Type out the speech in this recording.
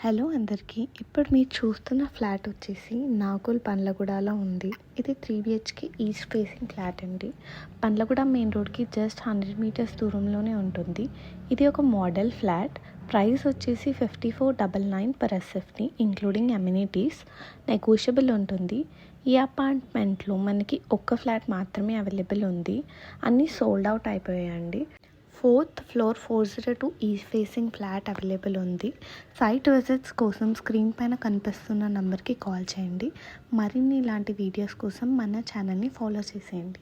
Hello అందరికీ. ఇప్పుడు మీరు చూస్తున్న ఫ్లాట్ వచ్చేసి నాగోల్ పండ్లగూడలో ఉంది. ఇది 3 BHK ఈస్ట్ ఫేసింగ్ ఫ్లాట్ అండి. పండ్లగూడ మెయిన్ రోడ్కి జస్ట్ 100 మీటర్స్ దూరంలోనే ఉంటుంది. ఇది ఒక మోడల్ ఫ్లాట్. ప్రైస్ వచ్చేసి 5499 per SFT including amenities. Negotiable ఉంటుంది. ఈ అపార్ట్మెంట్లో మనకి ఒక్క ఫ్లాట్ మాత్రమే అవైలబుల్ ఉంది. అన్నీ సోల్డ్ అవుట్ అయిపోయాయండి. 4th floor 402 east facing flat available ఉంది. సైట్ విజిట్స్ కోసం స్క్రీన్ పైన కనిపిస్తున్న నెంబర్కి కాల్ చేయండి. మరిన్ని ఇలాంటి వీడియోస్ కోసం మన ఛానల్ని ఫాలో చేసేయండి.